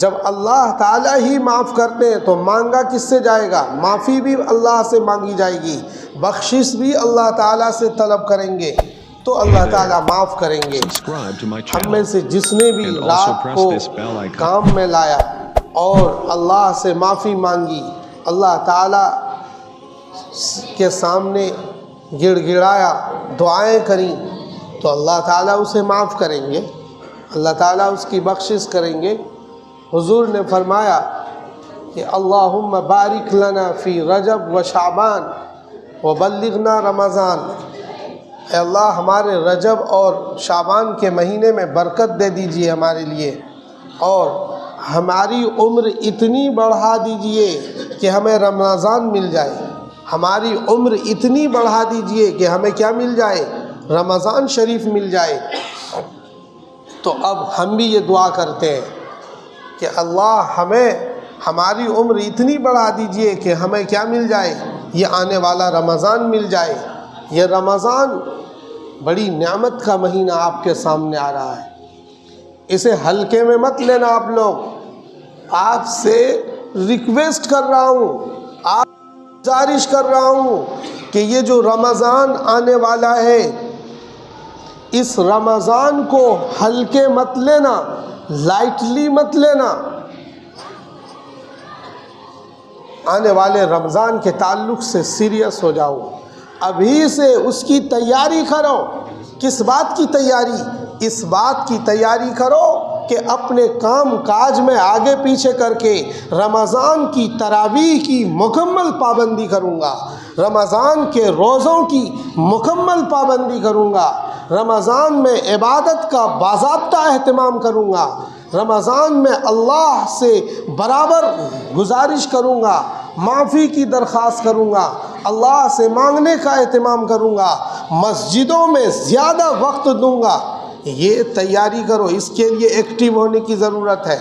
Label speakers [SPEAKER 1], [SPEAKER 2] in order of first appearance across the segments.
[SPEAKER 1] جب اللہ تعالیٰ ہی معاف کرتے ہیں تو مانگا کس سے جائے گا؟ معافی بھی اللہ سے مانگی جائے گی، بخشش بھی اللہ تعالیٰ سے طلب کریں گے تو اللہ تعالیٰ معاف کریں گے۔ ہم میں سے جس نے بھی رات کو کام میں لایا اور اللہ سے معافی مانگی، اللہ تعالیٰ کے سامنے گڑ گڑایا، دعائیں کریں تو اللہ تعالیٰ اسے معاف کریں گے، اللہ تعالیٰ اس کی بخشش کریں گے۔ حضور نے فرمایا کہ اللہم بارک لنا فی رجب و شعبان وبلغنا رمضان، اے اللہ ہمارے رجب اور شعبان کے مہینے میں برکت دے دیجئے ہمارے لیے، اور ہماری عمر اتنی بڑھا دیجئے کہ ہمیں رمضان مل جائے، ہماری عمر اتنی بڑھا دیجئے کہ ہمیں کیا مل جائے؟ رمضان شریف مل جائے۔ تو اب ہم بھی یہ دعا کرتے ہیں کہ اللہ ہمیں ہماری عمر اتنی بڑھا دیجئے کہ ہمیں کیا مل جائے؟ یہ آنے والا رمضان مل جائے۔ یہ رمضان بڑی نعمت کا مہینہ آپ کے سامنے آ رہا ہے، اسے ہلکے میں مت لینا۔ آپ لوگ، آپ سے ریکویسٹ کر رہا ہوں، آپ گزارش کر رہا ہوں کہ یہ جو رمضان آنے والا ہے اس رمضان کو ہلکے مت لینا، لائٹلی مت لینا۔ آنے والے رمضان کے تعلق سے سیریس ہو جاؤ، ابھی سے اس کی تیاری کرو۔ کس بات کی تیاری؟ اس بات کی تیاری کرو کہ اپنے کام کاج میں آگے پیچھے کر کے رمضان کی تراویح کی مکمل پابندی کروں گا، رمضان کے روزوں کی مکمل پابندی کروں گا، رمضان میں عبادت کا باضابطہ اہتمام کروں گا، رمضان میں اللہ سے برابر گزارش کروں گا، معافی کی درخواست کروں گا، اللہ سے مانگنے کا اہتمام کروں گا، مسجدوں میں زیادہ وقت دوں گا۔ یہ تیاری کرو، اس کے لیے ایکٹیو ہونے کی ضرورت ہے،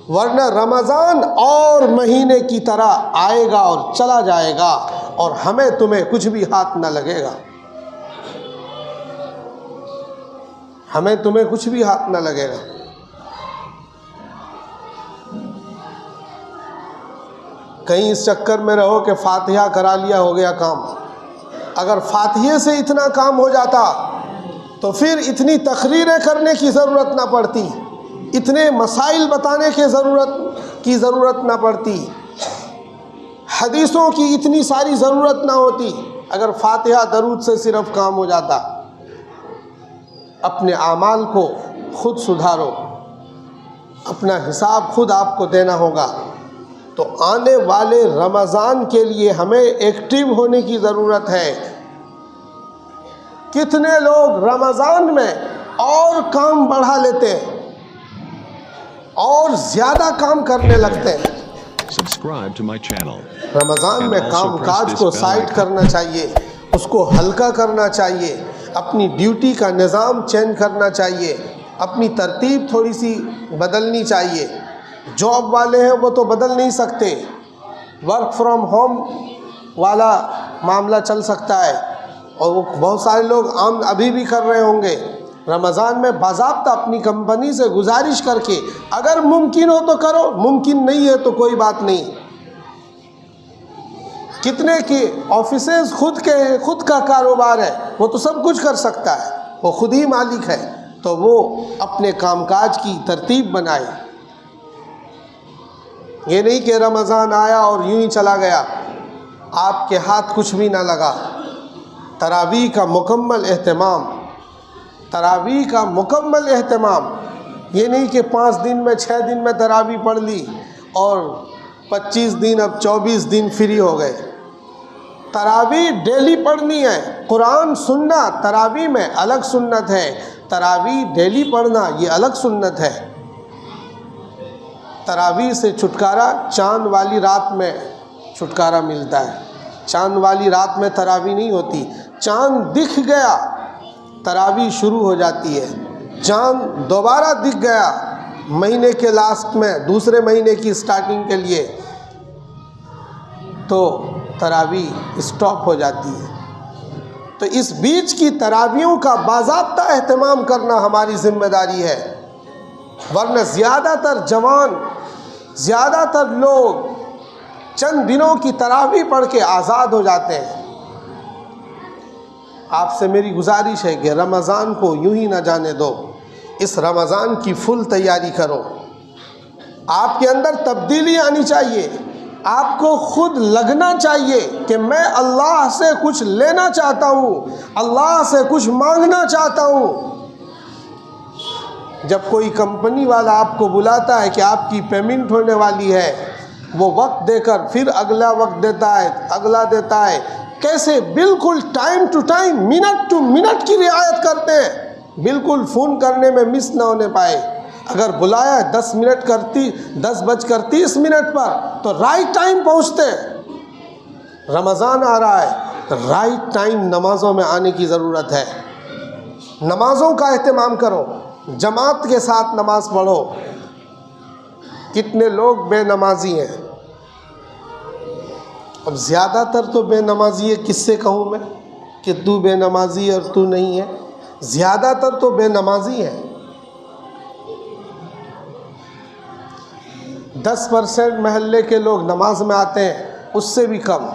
[SPEAKER 1] ورنہ رمضان اور مہینے کی طرح آئے گا اور چلا جائے گا اور ہمیں تمہیں کچھ بھی ہاتھ نہ لگے گا، ہمیں تمہیں کچھ بھی ہاتھ نہ لگے گا۔ کہیں اس چکر میں رہو کہ فاتحہ کرا لیا ہو گیا کام۔ اگر فاتحے سے اتنا کام ہو جاتا تو پھر اتنی تقریریں کرنے کی ضرورت نہ پڑتی، اتنے مسائل بتانے کی ضرورت نہ پڑتی، حدیثوں کی اتنی ساری ضرورت نہ ہوتی اگر فاتحہ درود سے صرف کام ہو جاتا۔ اپنے اعمال کو خود سدھارو، اپنا حساب خود آپ کو دینا ہوگا۔ تو آنے والے رمضان کے لیے ہمیں ایکٹیو ہونے کی ضرورت ہے۔ کتنے لوگ رمضان میں اور کام بڑھا لیتے ہیں اور زیادہ کام کرنے لگتے ہیں۔ رمضان میں کام کاج کو سائڈ کرنا چاہیے، اس کو ہلکا کرنا چاہیے، اپنی ڈیوٹی کا نظام چینج کرنا چاہیے، اپنی ترتیب تھوڑی سی بدلنی چاہیے۔ جاب والے ہیں وہ تو بدل نہیں سکتے، ورک فرام ہوم والا معاملہ چل سکتا ہے، اور وہ بہت سارے لوگ ابھی بھی کر رہے ہوں گے۔ رمضان میں باضابطہ اپنی کمپنی سے گزارش کر کے اگر ممکن ہو تو کرو، ممکن نہیں ہے تو کوئی بات نہیں۔ کتنے کے آفیسز خود کا کاروبار ہے، وہ تو سب کچھ کر سکتا ہے، وہ خود ہی مالک ہے، تو وہ اپنے کام کاج کی ترتیب بنائے۔ یہ نہیں کہ رمضان آیا اور یوں ہی چلا گیا، آپ کے ہاتھ کچھ بھی نہ لگا۔ تراویح کا مکمل اہتمام، تراویح کا مکمل اہتمام، یہ نہیں کہ 5 دن میں 6 دن میں تراویح پڑھ لی اور 25 دن اب 24 دن فری ہو گئے۔ تراویح ڈیلی پڑھنی ہے، قرآن سننا تراویح میں الگ سنت ہے، تراویح ڈیلی پڑھنا یہ الگ سنت ہے۔ تراویح سے چھٹکارا چاند والی رات میں چھٹکارا ملتا ہے، چاند والی رات میں تراویح نہیں ہوتی۔ چاند دکھ گیا تراویح شروع ہو جاتی ہے، چاند دوبارہ دکھ گیا مہینے کے لاسٹ میں، دوسرے مہینے کی سٹارٹنگ کے لیے، تو تراویح اسٹاپ ہو جاتی ہے۔ تو اس بیچ کی تراویحوں کا باضابطہ اہتمام کرنا ہماری ذمہ داری ہے۔ ورنہ زیادہ تر جوان، زیادہ تر لوگ چند دنوں کی تراویح پڑھ کے آزاد ہو جاتے ہیں۔ آپ سے میری گزارش ہے کہ رمضان کو یوں ہی نہ جانے دو، اس رمضان کی فل تیاری کرو۔ آپ کے اندر تبدیلی آنی چاہیے، آپ کو خود لگنا چاہیے کہ میں اللہ سے کچھ لینا چاہتا ہوں، اللہ سے کچھ مانگنا چاہتا ہوں۔ جب کوئی کمپنی والا آپ کو بلاتا ہے کہ آپ کی پیمنٹ ہونے والی ہے، وہ وقت دے کر پھر اگلا وقت دیتا ہے، اگلا دیتا ہے، کیسے بالکل time to time, minute to minute کی رعایت کرتے ہیں، بالکل فون کرنے میں مس نہ ہونے پائے۔ اگر بلایا 10 بج کر 30 منٹ پر تو رائٹ ٹائم پہنچتے ہیں۔ رمضان آ رہا ہے، رائٹ ٹائم نمازوں میں آنے کی ضرورت ہے۔ نمازوں کا اہتمام کرو، جماعت کے ساتھ نماز پڑھو۔ کتنے لوگ بے نمازی ہیں، اب زیادہ تر تو بے نمازی ہے، کس سے کہوں میں کہ تو بے نمازی ہے اور تو نہیں ہے؟ زیادہ تر تو بے نمازی ہے۔ 10% محلے کے لوگ نماز میں آتے ہیں، اس سے بھی کم،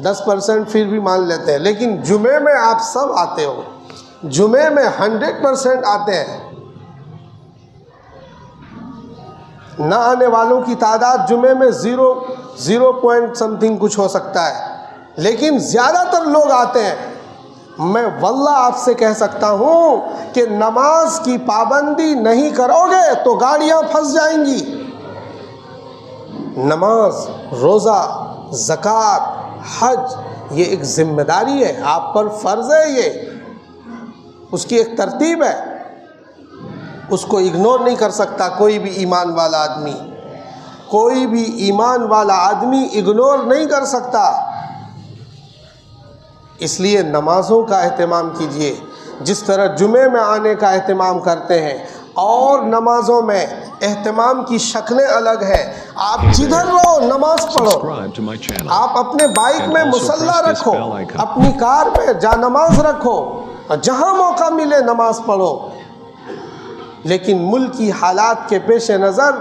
[SPEAKER 1] 10% پھر بھی مان لیتے ہیں، لیکن جمعے میں آپ سب آتے ہو، جمعے میں 100% آتے ہیں۔ نہ آنے والوں کی تعداد جمعے میں 0 پوائنٹ سمتھنگ کچھ ہو سکتا ہے، لیکن زیادہ تر لوگ آتے ہیں۔ میں واللہ آپ سے کہہ سکتا ہوں کہ نماز کی پابندی نہیں کرو گے تو گاڑیاں پھنس جائیں گی۔ نماز، روزہ، زکوٰۃ، حج، یہ ایک ذمہ داری ہے، آپ پر فرض ہے، یہ اس کی ایک ترتیب ہے، اس کو اگنور نہیں کر سکتا کوئی بھی ایمان والا آدمی، کوئی بھی ایمان والا آدمی اگنور نہیں کر سکتا۔ اس لیے نمازوں کا اہتمام کیجیے، جس طرح جمعے میں آنے کا اہتمام کرتے ہیں، اور نمازوں میں اہتمام کی شکلیں الگ ہیں۔ آپ جدھر رہو نماز پڑھو، آپ اپنے بائک میں مصلی رکھو، اپنی کار میں جا نماز رکھو، جہاں موقع ملے نماز پڑھو، لیکن ملکی حالات کے پیش نظر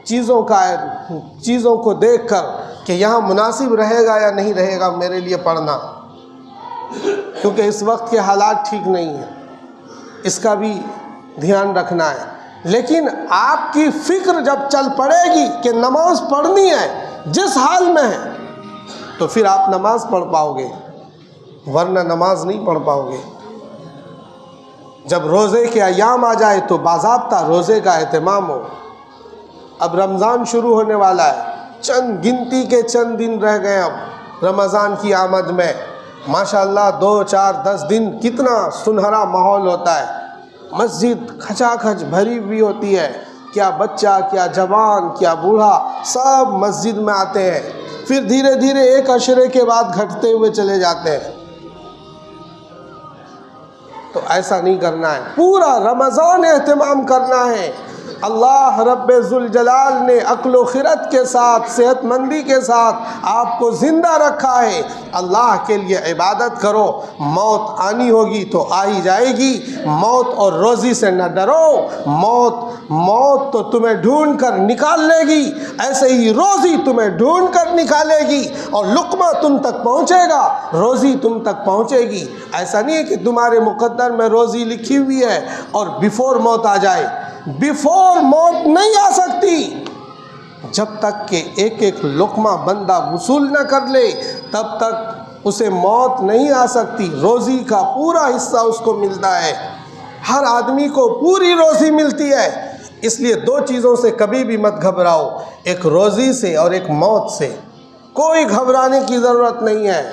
[SPEAKER 1] چیزوں کو دیکھ کر کہ یہاں مناسب رہے گا یا نہیں رہے گا میرے لیے پڑھنا، کیونکہ اس وقت کے حالات ٹھیک نہیں ہیں، اس کا بھی دھیان رکھنا ہے۔ لیکن آپ کی فکر جب چل پڑے گی کہ نماز پڑھنی ہے جس حال میں ہے، تو پھر آپ نماز پڑھ پاؤ گے، ورنہ نماز نہیں پڑھ پاؤ گے۔ جب روزے کے ایام آ جائے تو باضابطہ روزے کا اہتمام ہو۔ اب رمضان شروع ہونے والا ہے، چند گنتی کے چند دن رہ گئے اب رمضان کی آمد میں۔ ماشاءاللہ 2 4 10 دن کتنا سنہرا ماحول ہوتا ہے، مسجد کھچا کھچ بھری ہوئی ہوتی ہے، کیا بچہ کیا جوان کیا بوڑھا سب مسجد میں آتے ہیں، پھر دھیرے دھیرے ایک عشرے کے بعد گھٹتے ہوئے چلے جاتے ہیں۔ تو ایسا نہیں کرنا ہے، پورا رمضان اہتمام کرنا ہے۔ اللہ رب ذوالجلال نے عقل و خرد کے ساتھ، صحت مندی کے ساتھ آپ کو زندہ رکھا ہے، اللہ کے لیے عبادت کرو۔ موت آنی ہوگی تو آ ہی جائے گی، موت اور روزی سے نہ ڈرو، موت تو تمہیں ڈھونڈ کر نکال لے گی، ایسے ہی روزی تمہیں ڈھونڈ کر نکالے گی، اور لقمہ تم تک پہنچے گا، روزی تم تک پہنچے گی۔ ایسا نہیں ہے کہ تمہارے مقدر میں روزی لکھی ہوئی ہے اور بیفور موت آ جائے، بیفور موت نہیں آ سکتی۔ جب تک کہ ایک ایک لقمہ بندہ وصول نہ کر لے تب تک اسے موت نہیں آ سکتی۔ روزی کا پورا حصہ اس کو ملتا ہے، ہر آدمی کو پوری روزی ملتی ہے۔ اس لیے 2 چیزوں سے کبھی بھی مت گھبراؤ، ایک روزی سے اور ایک موت سے۔ کوئی گھبرانے کی ضرورت نہیں ہے،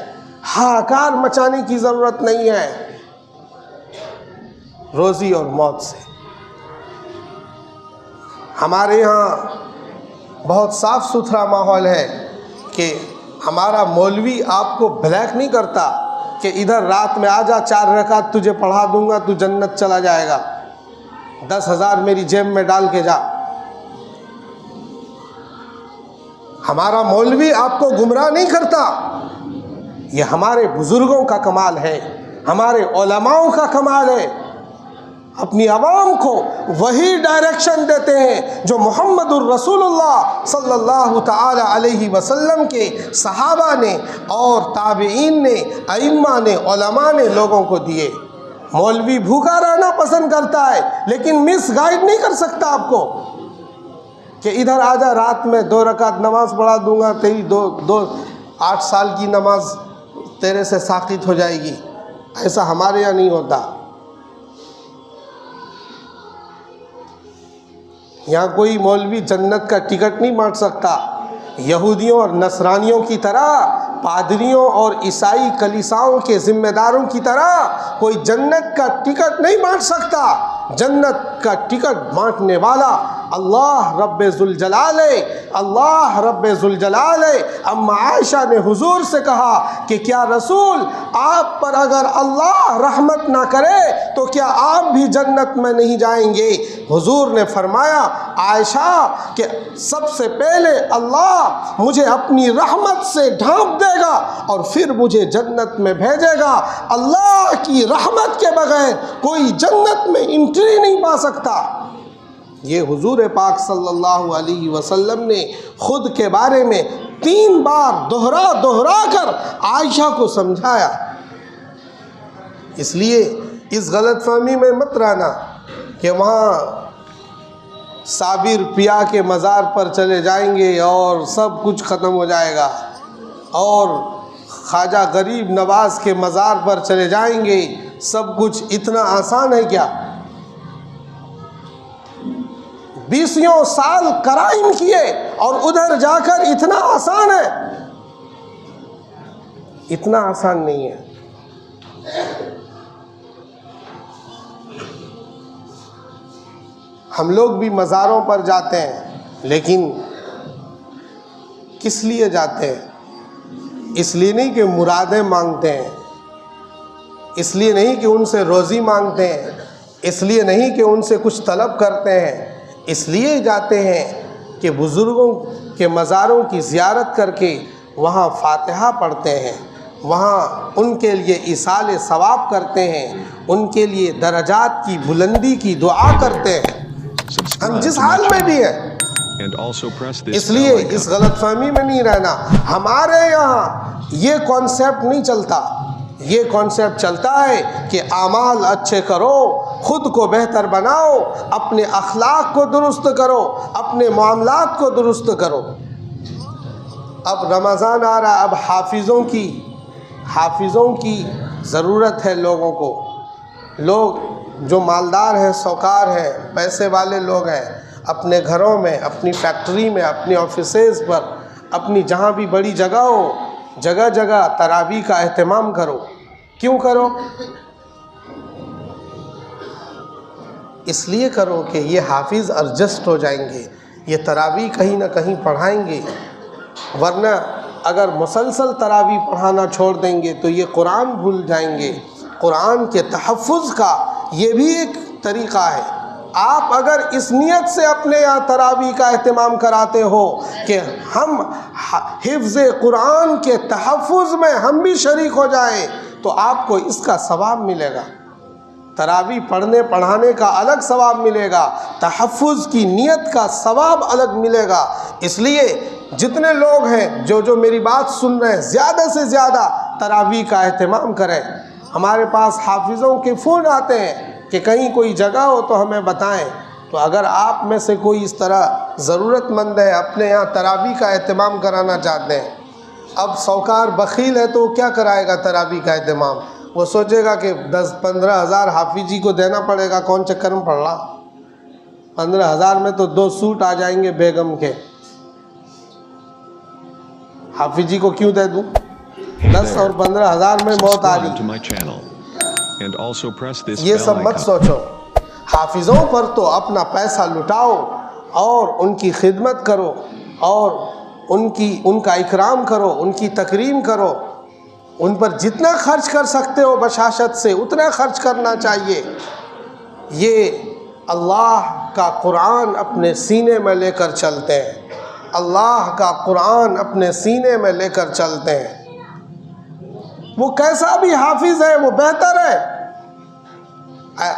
[SPEAKER 1] ہاکار مچانے کی ضرورت نہیں ہے، روزی اور موت سے۔ ہمارے یہاں بہت صاف ستھرا ماحول ہے کہ ہمارا مولوی آپ کو بلیک نہیں کرتا کہ ادھر رات میں آ جا، 4 رکعت تجھے پڑھا دوں گا، تو جنت چلا جائے گا، 10,000 میری جیب میں ڈال کے جا۔ ہمارا مولوی آپ کو گمراہ نہیں کرتا، یہ ہمارے بزرگوں کا کمال ہے، ہمارے علماؤں کا کمال ہے۔ اپنی عوام کو وہی ڈائریکشن دیتے ہیں جو محمد الرسول اللہ صلی اللہ تعالی علیہ وسلم کے صحابہ نے اور تابعین نے، ائمہ نے، علماء نے لوگوں کو دیے۔ مولوی بھوکا رہنا پسند کرتا ہے لیکن مس گائیڈ نہیں کر سکتا آپ کو کہ ادھر آ جا، رات میں 2 رکعت نماز پڑھا دوں گا، تیری 8 سال کی نماز تیرے سے ساقط ہو جائے گی۔ ایسا ہمارے یہاں نہیں ہوتا۔ یہاں کوئی مولوی جنت کا ٹکٹ نہیں بانٹ سکتا۔ یہودیوں اور نصرانیوں کی طرح، پادریوں اور عیسائی کلیساؤں کے ذمہ داروں کی طرح کوئی جنت کا ٹکٹ نہیں بانٹ سکتا۔ جنت کا ٹکٹ بانٹنے والا اللہ رب ذوالجلال ہے، اللہ رب ذوالجلال ہے۔ اما عائشہ نے حضور سے کہا کہ کیا رسول، آپ پر اگر اللہ رحمت نہ کرے تو کیا آپ بھی جنت میں نہیں جائیں گے؟ حضور نے فرمایا عائشہ کہ سب سے پہلے اللہ مجھے اپنی رحمت سے ڈھانپ دے گا اور پھر مجھے جنت میں بھیجے گا۔ اللہ کی رحمت کے بغیر کوئی جنت میں انٹری نہیں پا سکتا۔ یہ حضور پاک صلی اللہ علیہ وسلم نے خود کے بارے میں 3 بار دہرا کر عائشہ کو سمجھایا۔ اس لیے اس غلط فہمی میں مت رہنا کہ وہاں صابر پیا کے مزار پر چلے جائیں گے اور سب کچھ ختم ہو جائے گا، اور خواجہ غریب نواز کے مزار پر چلے جائیں گے، سب کچھ اتنا آسان ہے کیا؟ 20 سال کرائم کیے اور ادھر جا کر اتنا آسان ہے؟ اتنا آسان نہیں ہے۔ ہم لوگ بھی مزاروں پر جاتے ہیں، لیکن کس لیے جاتے ہیں؟ اس لیے نہیں کہ مرادیں مانگتے ہیں، اس لیے نہیں کہ ان سے روزی مانگتے ہیں، اس لیے نہیں کہ ان سے کچھ طلب کرتے ہیں، اس لیے جاتے ہیں کہ بزرگوں کے مزاروں کی زیارت کر کے وہاں فاتحہ پڑھتے ہیں، وہاں ان کے لیے ایصال ثواب کرتے ہیں، ان کے لیے درجات کی بلندی کی دعا کرتے ہیں، ہم جس حال میں بھی ہیں۔ اس لیے اس غلط فہمی میں نہیں رہنا۔ ہمارے یہاں یہ کانسیپٹ نہیں چلتا، یہ کانسیپٹ چلتا ہے کہ اعمال اچھے کرو، خود کو بہتر بناؤ، اپنے اخلاق کو درست کرو، اپنے معاملات کو درست کرو۔ اب رمضان آ رہا، اب حافظوں کی ضرورت ہے لوگوں کو۔ لوگ جو مالدار ہیں، سوکار ہیں، پیسے والے لوگ ہیں، اپنے گھروں میں، اپنی فیکٹری میں، اپنی آفیسز پر، اپنی جہاں بھی بڑی جگہ ہو، جگہ جگہ تراویح کا اہتمام کرو۔ کیوں کرو؟ اس لیے کرو کہ یہ حافظ ایڈجسٹ ہو جائیں گے، یہ تراویح کہیں نہ کہیں پڑھائیں گے، ورنہ اگر مسلسل تراویح پڑھانا چھوڑ دیں گے تو یہ قرآن بھول جائیں گے۔ قرآن کے تحفظ کا یہ بھی ایک طریقہ ہے۔ آپ اگر اس نیت سے اپنے یہاں تراویح کا اہتمام کراتے ہو کہ ہم حفظ قرآن کے تحفظ میں ہم بھی شریک ہو جائیں تو آپ کو اس کا ثواب ملے گا۔ تراویح پڑھنے پڑھانے کا الگ ثواب ملے گا، تحفظ کی نیت کا ثواب الگ ملے گا۔ اس لیے جتنے لوگ ہیں جو میری بات سن رہے ہیں، زیادہ سے زیادہ تراویح کا اہتمام کریں۔ ہمارے پاس حافظوں کے فون آتے ہیں کہ کہیں کوئی جگہ ہو تو ہمیں بتائیں۔ تو اگر آپ میں سے کوئی اس طرح ضرورت مند ہے، اپنے یہاں تراویح کا اہتمام کرانا چاہتے ہیں، اب سوکار بخیل ہے تو کیا کرائے گا تراویح کا اہتمام؟ وہ سوچے گا کہ 10-15 ہزار حافظ جی کو دینا پڑے گا، کون چکر میں پڑ رہا؟ 15 ہزار میں تو 2 سوٹ آ جائیں گے بیگم کے، حافظ جی کو کیوں دے دوں؟ 10 اور 15 ہزار میں موت آ رہی۔ یہ سب مت سوچو۔ حافظوں پر تو اپنا پیسہ لٹاؤ اور ان کی خدمت کرو اور ان کا اکرام کرو، ان کی تکریم کرو، ان پر جتنا خرچ کر سکتے ہو بشاشت سے اتنا خرچ کرنا چاہیے۔ یہ اللہ کا قرآن اپنے سینے میں لے کر چلتے ہیں، اللہ کا قرآن اپنے سینے میں لے کر چلتے ہیں۔ وہ کیسا بھی حافظ ہے وہ بہتر ہے،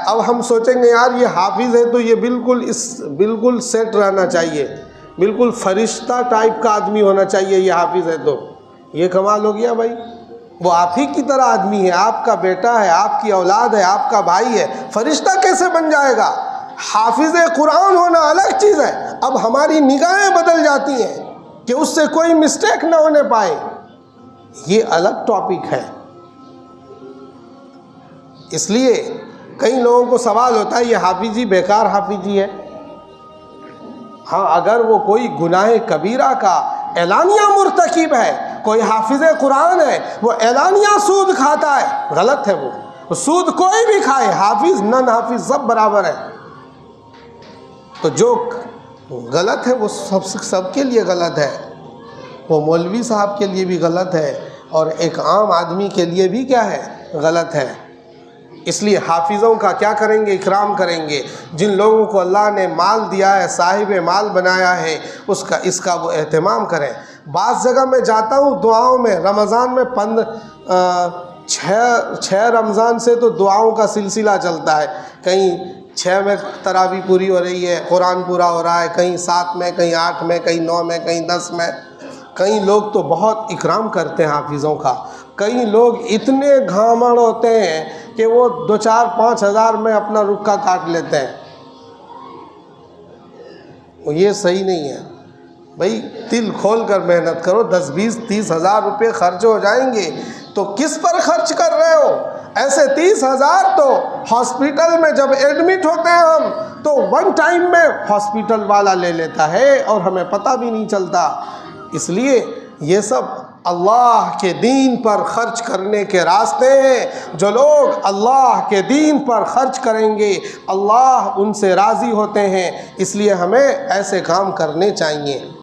[SPEAKER 1] اب ہم سوچیں گے یار یہ حافظ ہے تو یہ بالکل سیٹ رہنا چاہیے، بالکل فرشتہ ٹائپ کا آدمی ہونا چاہیے، یہ حافظ ہے تو یہ کمال ہو گیا بھائی۔ وہ آپ ہی کی طرح آدمی ہے، آپ کا بیٹا ہے، آپ کی اولاد ہے، آپ کا بھائی ہے، فرشتہ کیسے بن جائے گا؟ حافظ قرآن ہونا الگ چیز ہے۔ اب ہماری نگاہیں بدل جاتی ہیں کہ اس سے کوئی مسٹیک نہ ہونے پائے، یہ الگ ٹاپک ہے۔ اس لیے کئی لوگوں کو سوال ہوتا ہے یہ حافظی بیکار حافظی ہے۔ ہاں، اگر وہ کوئی گناہ کبیرہ کا اعلانیہ مرتکب ہے، کوئی حافظ قرآن ہے وہ اعلانیہ سود کھاتا ہے، غلط ہے وہ سود کوئی بھی کھائے، حافظ نن حافظ سب برابر ہے۔ تو جو غلط ہے وہ سب کے لیے غلط ہے، وہ مولوی صاحب کے لیے بھی غلط ہے اور ایک عام آدمی کے لیے بھی کیا ہے؟ غلط ہے۔ اس لیے حافظوں کا کیا کریں گے؟ اکرام کریں گے۔ جن لوگوں کو اللہ نے مال دیا ہے، صاحب مال بنایا ہے، اس کا وہ اہتمام کریں۔ بعض جگہ میں جاتا ہوں دعاؤں میں، رمضان میں 6 رمضان سے تو دعاؤں کا سلسلہ چلتا ہے، کہیں 6 میں تراویح پوری ہو رہی ہے، قرآن پورا ہو رہا ہے، کہیں 7 میں، کہیں 8 میں، کہیں 9 میں، کہیں 10 میں۔ کئی لوگ تو بہت اکرام کرتے ہیں حافظوں کا، کئی لوگ اتنے گھامڑ ہوتے ہیں کہ وہ 2-4-5 ہزار میں اپنا رکا کاٹ لیتے ہیں۔ یہ صحیح نہیں ہے بھائی، دل کھول کر محنت کرو۔ 10-20-30 ہزار روپے خرچ ہو جائیں گے تو کس پر خرچ کر رہے ہو؟ ایسے 30 ہزار تو ہاسپٹل میں جب ایڈمٹ ہوتے ہیں ہم تو 1 ٹائم میں ہاسپٹل والا لے لیتا ہے اور ہمیں پتہ بھی نہیں چلتا۔ اس لیے یہ سب اللہ کے دین پر خرچ کرنے کے راستے ہیں۔ جو لوگ اللہ کے دین پر خرچ کریں گے اللہ ان سے راضی ہوتے ہیں، اس لیے ہمیں ایسے کام کرنے چاہیے۔